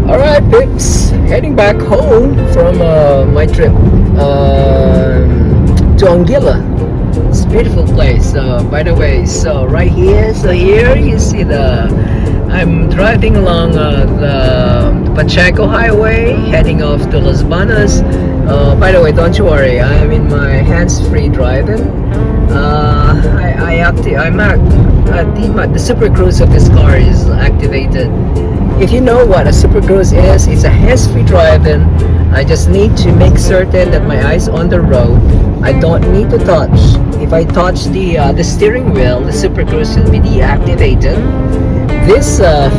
Alright, pips, heading back home from my trip to Anguilla. It's a beautiful place. By the way, so right here, here you see I'm driving along the Pacheco Highway, heading off to Las Banas. By the way, don't you worry, I'm in my hands-free driving. The Supercruise of this car is activated. If you know what a Supercruise is, it's a hands-free driving. I just need to make certain that my eyes on the road. I don't need to touch. If I touch the steering wheel, the Supercruise will be deactivated. This I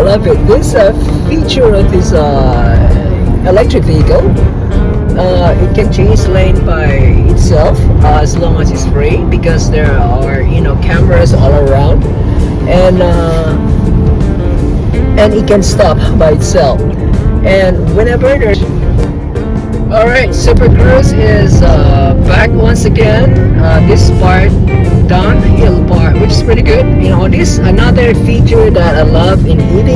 love it. This feature of this electric vehicle, it can change lane by itself as long as it's free, because there are cameras all around, and it can stop by itself. And whenever there's alright, Supercruise is back once again. This part, downhill part, which is pretty good. This another feature that I love in EV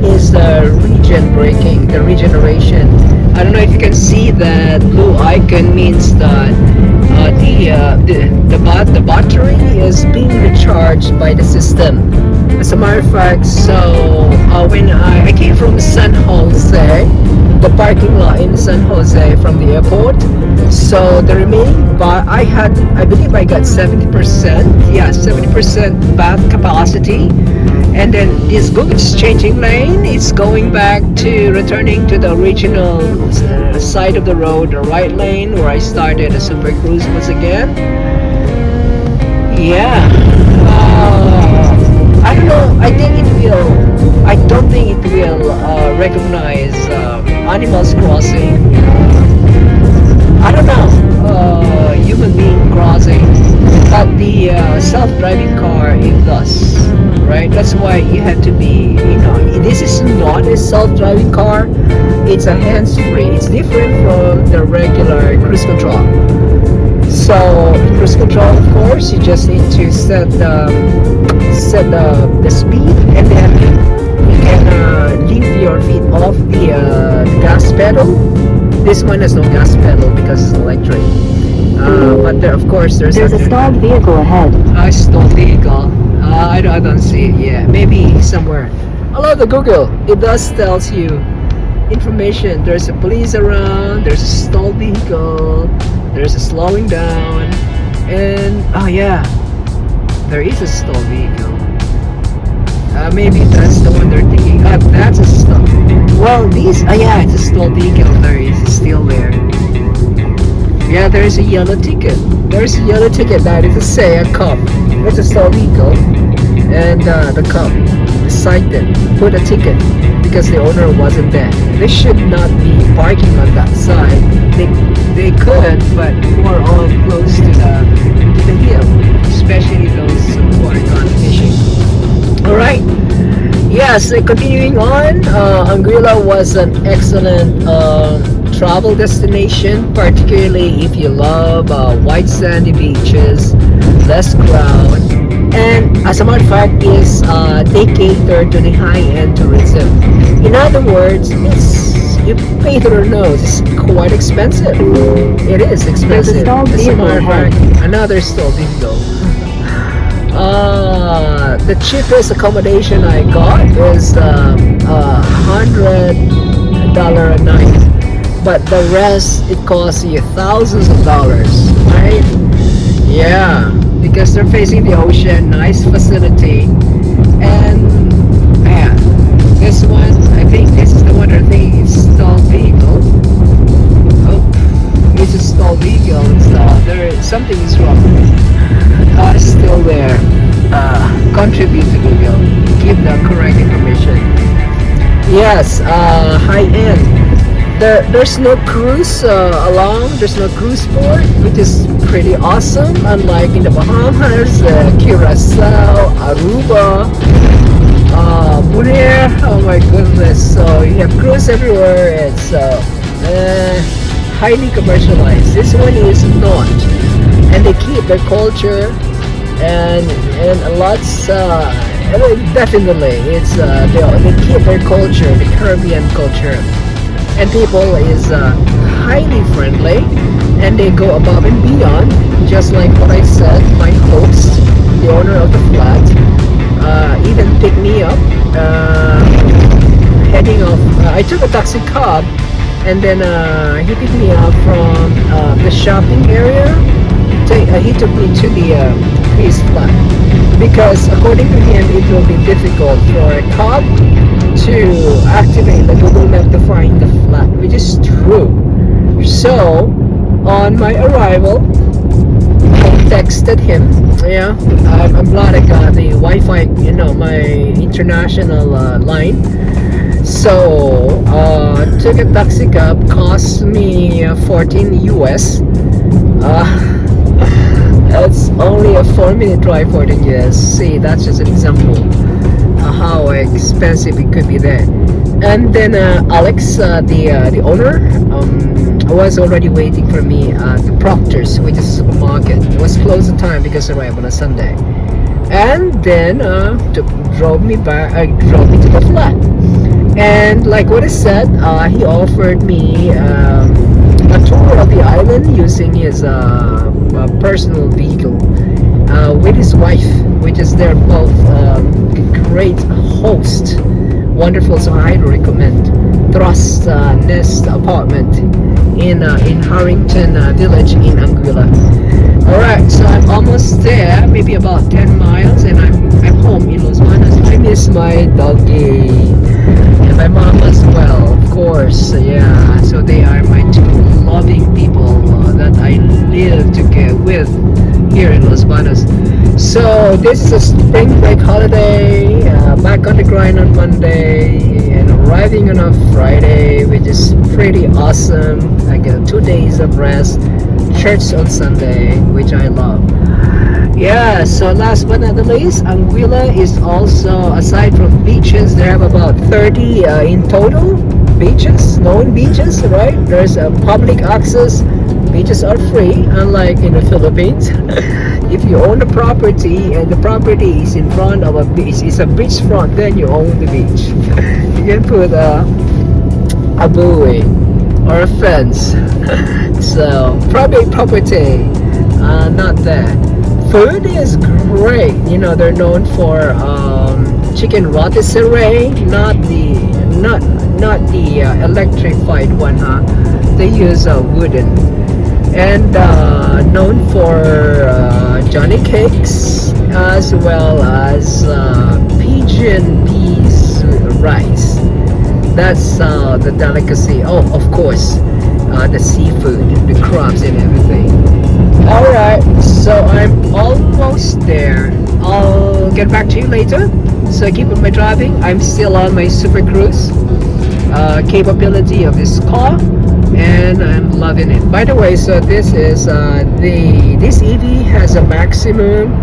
is the regen braking, the regeneration. I don't know if you can see that blue icon means that the battery is being recharged by the system. As a matter of fact, so when I came from San Jose, the parking lot in San Jose from the airport, so the remaining I believe I got 70%, yeah, 70% bath capacity. And then this Google is changing lane. It's going back to returning to the original side of the road, the right lane where I started a Supercruise once again. Yeah. I don't know. I don't think it will recognize animals crossing. I don't know. Human being crossing. But the self-driving car, it does. Right? That's why you have to be, this is not a self-driving car. It's a hands-free. It's different from the regular cruise control. So in cruise control, of course, you just need to set the speed, and then you can leave your feet off the gas pedal. This one has no gas pedal because it's electric. But there, of course, there's a stalled vehicle ahead. A stalled vehicle. I don't see it yet. Maybe somewhere. I love the Google. It does tells you information. There's a police around. There's a stalled vehicle. There's a slowing down. And oh yeah, there is a stalled vehicle. Maybe that's the one they're thinking. That's a stall. Well, yeah, it's a stalled vehicle. There is still there. Yeah, there is a yellow ticket. There's a yellow ticket that is to say a cop. It's a stalled vehicle, and the cop decided to put a ticket because the owner wasn't there. They should not be parking on that side. They could, but more on close to the hill, especially those who are gone fishing. All right. Yes, continuing on, Anguilla was an excellent travel destination, particularly if you love white sandy beaches, less crowd, and as a matter of fact, they cater to the high-end tourism. In other words, you pay it or no, it's quite expensive. It is expensive. As a matter of fact, another stalled vehicle. The cheapest accommodation I got is $100 a night, but the rest it costs you thousands of dollars, right? Yeah, because they're facing the ocean, nice facility, and yeah, this one, I think this is the one they're thinking is stalled vehicle. Oh, it's a stalled vehicle. Something is wrong. It's still there. Contribute to Google. Give the correct information. Yes, high end. There's no cruise there's no cruise port, which is pretty awesome. Unlike in the Bahamas, Curacao, Aruba, Bonaire. Oh my goodness! So you have cruise everywhere. It's highly commercialized. This one is not, and they keep their culture and lots Definitely, it's they keep their culture, the Caribbean culture, and people is highly friendly, and they go above and beyond. Just like what I said, my host, the owner of the flat, even picked me up, heading off. I took a taxi cab, and then he picked me up from the shopping area. He took me to his flat because according to him it will be difficult for a cop to activate the Google Map to find the flat, which is true. So on my arrival, I texted him. Yeah, I'm glad I got the Wi-Fi, my international line. So took a taxi cab, cost me 14 US. That's only a 4-minute drive for the US. See, that's just an example how expensive it could be there. And then Alex, the owner, was already waiting for me at the Proctor's, which is a supermarket. It was closed at time because I arrived on a Sunday. And then drove me to the flat. And like what I said, he offered me a tour of the island using his personal vehicle with his wife, which is they're both great host, wonderful. So I highly recommend Trust Nest Apartment in Harrington Village in Anguilla. All right, so I'm almost there, maybe about 10 miles, and I'm home in Los Banos. I miss my doggy and my mom as well, of course. Yeah, so they are my two loving people that I live together with here in Los Banos. So this is a spring break holiday, back on the grind on Monday and arriving on a Friday, which is pretty awesome. I get 2 days of rest, church on Sunday, which I love. Yeah, so last but not the least, Anguilla is also, aside from beaches, they have about 30 in total beaches, known beaches, right? There's a public access. Beaches are free, unlike in the Philippines. If you own a property and the property is in front of a beach, it's a beachfront, then you own the beach. You can put a buoy or a fence. So private property, not that. Food is great. They're known for chicken rotisserie, not the electrified one, huh? They use wooden. And known for Johnny cakes as well as pigeon peas rice. That's the delicacy. Oh, of course, the seafood, the crabs and everything. Alright, so I'm almost there. I'll get back to you later. So keep on my driving. I'm still on my Supercruise capability of this car, and I'm loving it. By the way, so this is this EV has a maximum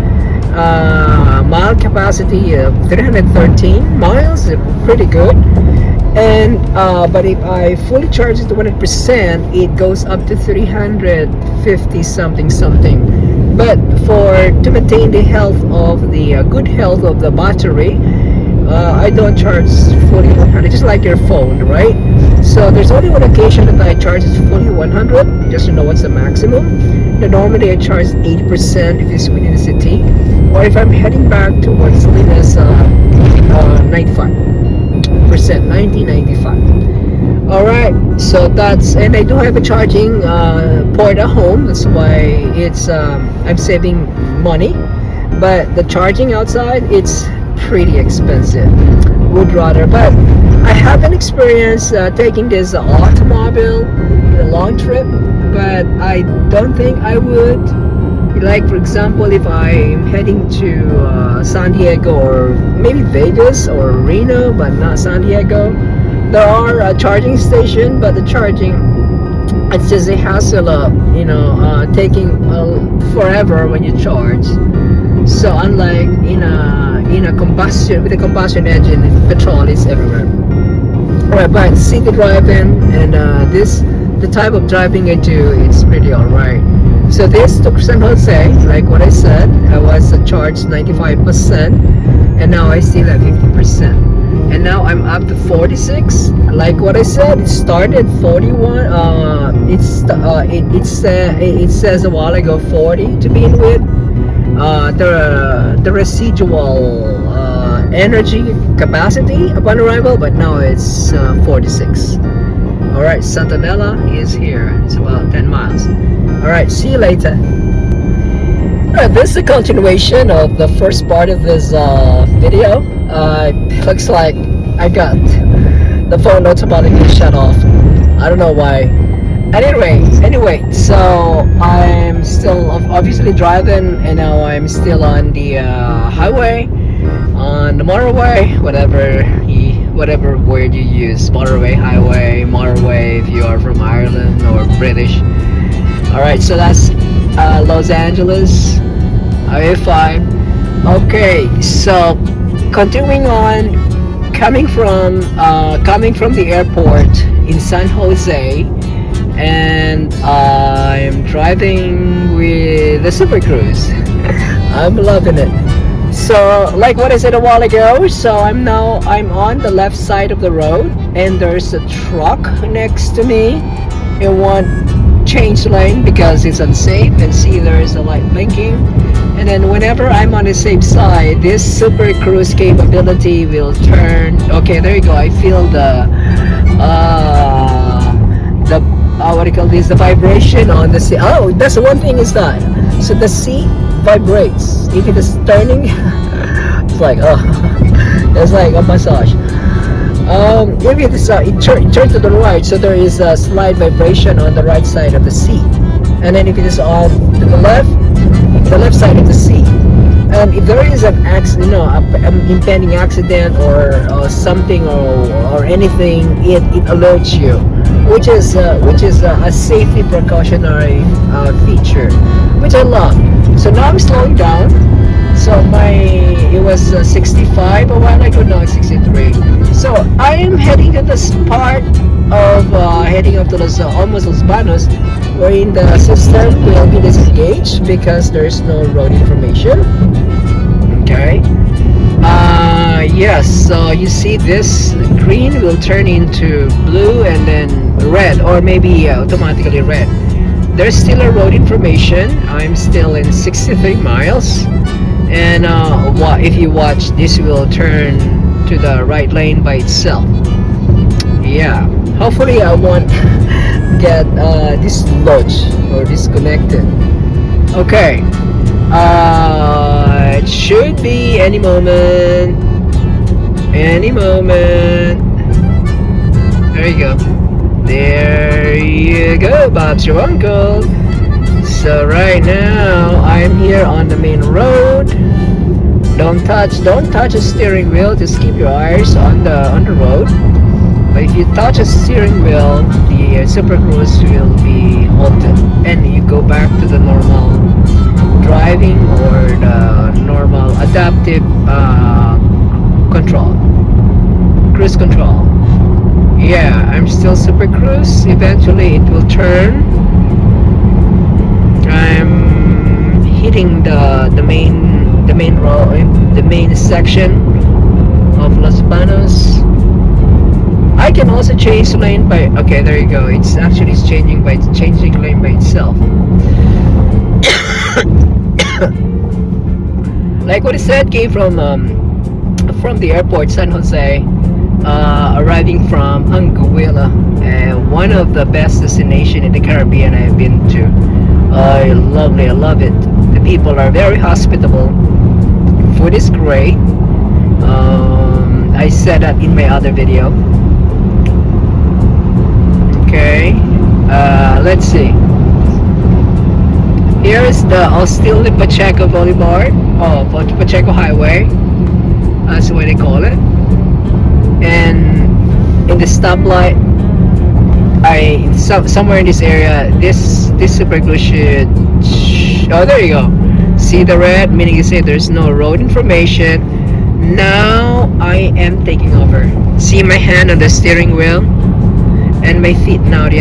mile capacity of 313 miles. Pretty good. And but if I fully charge it to 100%, it goes up to 350 something. But to maintain the health of the good health of the battery, I don't charge fully 100, just like your phone, right? So there's only one occasion that I charge it fully 100, just to know what's the maximum. And normally I charge 80% if it's within the city, or if I'm heading back towards Salinas, 95%, 95. Alright, so and I do have a charging port at home. That's why it's I'm saving money. But the charging outside, it's pretty expensive. Would rather, but I haven't experienced taking this automobile in a long trip, but I don't think I would. Like, for example, if I'm heading to San Diego or maybe Vegas or Reno, but not San Diego, there are a charging station, but the charging, it's just a hassle of taking forever when you charge. So unlike in a combustion, with a combustion engine, petrol is everywhere. Alright, but city driving and the type of driving I do, it's pretty alright. So this to San Jose, like what I said, I was charged 95%. and now I still have 50%, and now I'm up to 46. Like what I said, it started 41. It says a while ago 40 to begin with. The residual energy capacity upon arrival, but now it's 46. All right, Santanella is here. It's about 10 miles. All right, see you later. Alright, this is a continuation of the first part of this video. Looks like I got the phone automatically shut off. I don't know why. Anyway, so I'm still obviously driving, and now I'm still on the highway, on the motorway, whatever word you use, motorway, highway, motorway if you are from Ireland or British. Alright, so that's Los Angeles, highway 5. Okay, so continuing on, coming from the airport in San Jose, and I'm driving with the Supercruise. I'm loving it. So like what I said a while ago, so I'm on the left side of the road, and there's a truck next to me. It won't change lane because it's unsafe, and see there's a light blinking. And then whenever I'm on the safe side, this Supercruise capability will turn. Okay, there you go. I feel the what do you call this? The vibration on the seat. Oh, that's the one thing is that. So the seat vibrates if it is turning. It's like it's like a massage. If it is it turn to the right, so there is a slight vibration on the right side of the seat, and then if it is on to the left side of the seat, and if there is an accident, an impending accident or something or anything, it alerts you, which is a safety precautionary feature, which I love. So now I'm slowing down. So it was 65 a while ago, now it's 63. So I am heading to this part of heading up to almost Los Banos, wherein the system will be disengaged because there's no road information. Okay. Yes, so you see this green will turn into blue and then red, or maybe automatically red. There's still a road information. I'm still in 63 miles. And if you watch, this will turn to the right lane by itself. Yeah, hopefully I won't get dislodged or disconnected. Okay, it should be any moment. There you go. There you go, Bob's your uncle. So right now I'm here on the main road. Don't touch the steering wheel. Just keep your eyes on the road. But if you touch the steering wheel, the Supercruise will be halted, and you go back to the normal driving or the normal adaptive cruise control. Yeah, I'm still Supercruise. Eventually it will turn. I'm hitting the main road, the main section of Los Banos. I can also change lane by. Okay, there you go. It's changing lane by itself. Like what I said, came from the airport, San Jose, arriving from Anguilla, one of the best destinations in the Caribbean I've been to. Lovely, I love it. The people are very hospitable. Food is great. I said that in my other video. Okay, let's see. Here is the Hostility Pacheco Boulevard, Pacheco Highway. That's what they call it. And in the stoplight, somewhere in this area, this Supercruise should. Oh, there you go. See the red, meaning you say there's no road information. Now I am taking over. See my hand on the steering wheel, and my feet now the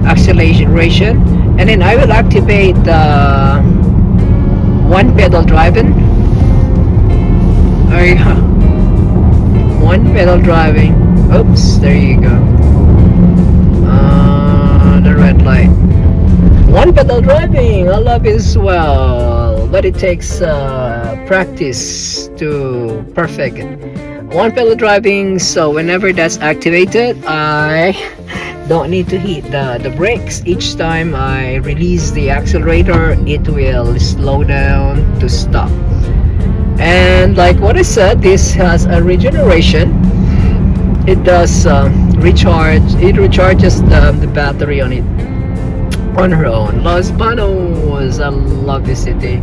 acceleration, and then I will activate the one pedal driving. I one pedal driving. Oops, there you go. The red light. One pedal driving. I love it as well, but it takes practice to perfect it. One pedal driving, so whenever that's activated, I don't need to hit the brakes. Each time I release the accelerator, it will slow down to stop. And like what I said, this has a regeneration. It does recharge. It recharges the battery on it on her own. Los Banos, I love this city.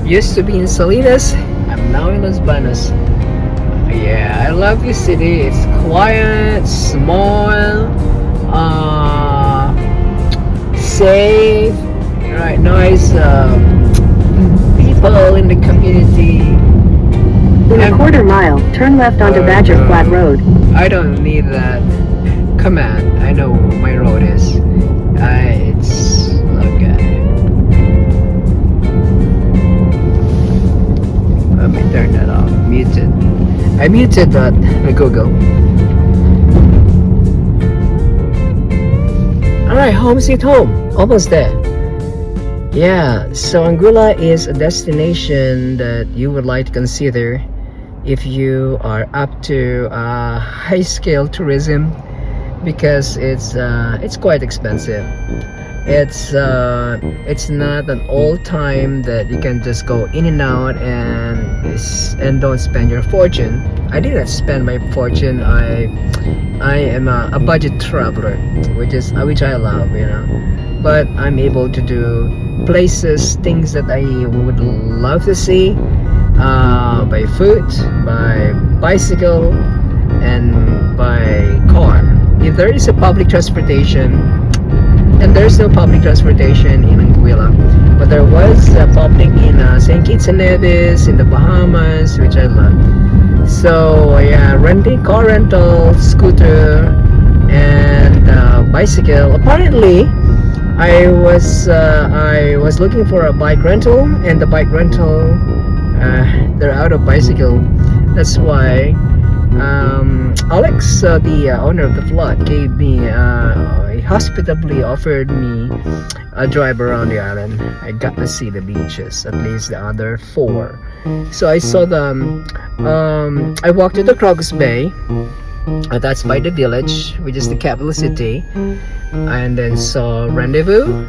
Used to be in Salinas, I'm now in Los Banos. Yeah, I love this city. It's quiet, small, safe, right? Nice people in the community. In a quarter mile, turn left onto Badger Flat Road. I don't need that command. I know my road is. It's okay. Let me turn that off. Muted. I muted that Google. Alright, home sweet home. Almost there. Yeah, so Anguilla is a destination that you would like to consider if you are up to high scale tourism, because it's quite expensive. It's not an old time that you can just go in and out and don't spend your fortune. I didn't spend my fortune. I am a budget traveler, which I love, you know. But I'm able to do places, things that I would love to see, by foot, by bicycle, and by car. If there is a public transportation, and there's no public transportation in Anguilla, but there was public in St. Kitts and Nevis, in the Bahamas, which I love. So yeah, renting car rental, scooter, and bicycle. Apparently, I was looking for a bike rental, and the bike rental, they're out of bicycle. That's why Alex, the owner of the float, gave me he hospitably offered me a drive around the island. I got to see the beaches, at least the other 4. So I saw them. I walked to the Crocus Bay. That's by the village, which is the capital city, and then saw Rendezvous,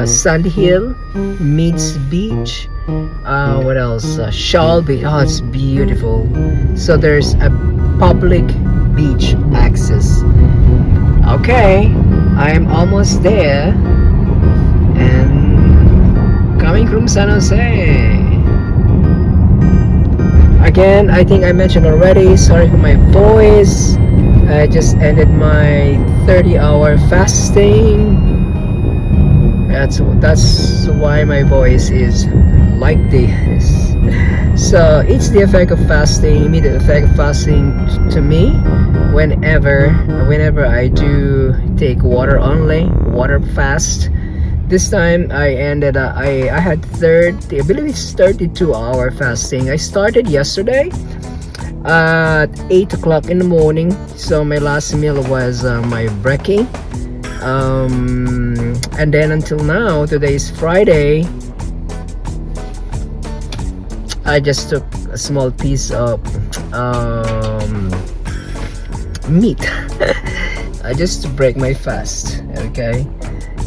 Sand Hill, Meads Beach. What else? Shawl Beach. Oh, it's beautiful. So there's a public beach access. Okay, I am almost there, and coming from San Jose. Again, I think I mentioned already, sorry for my voice. I just ended my 30-hour fasting. That's why my voice is like this. So it's the effect of fasting, immediate effect of fasting to me. Whenever I do take water only, water fast. This time I ended up, I had I believe it's 32-hour fasting. I started yesterday at 8 o'clock in the morning. So my last meal was my brekkie. And then until now, today is Friday, I just took a small piece of meat. I just to break my fast, okay?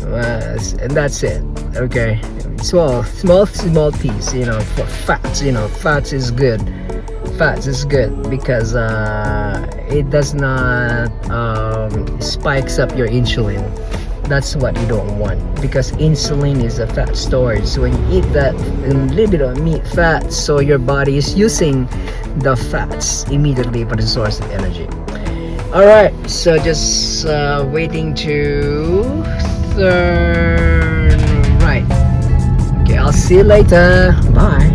And that's it, okay? Small piece, you know, for fats. You know, fats is good. Fats is good because it does not spikes up your insulin. That's what you don't want, because insulin is a fat storage. So when you eat that a little bit of meat, fat, so your body is using the fats immediately for the source of energy. All right, so just waiting to turn right. Okay, I'll see you later. Bye.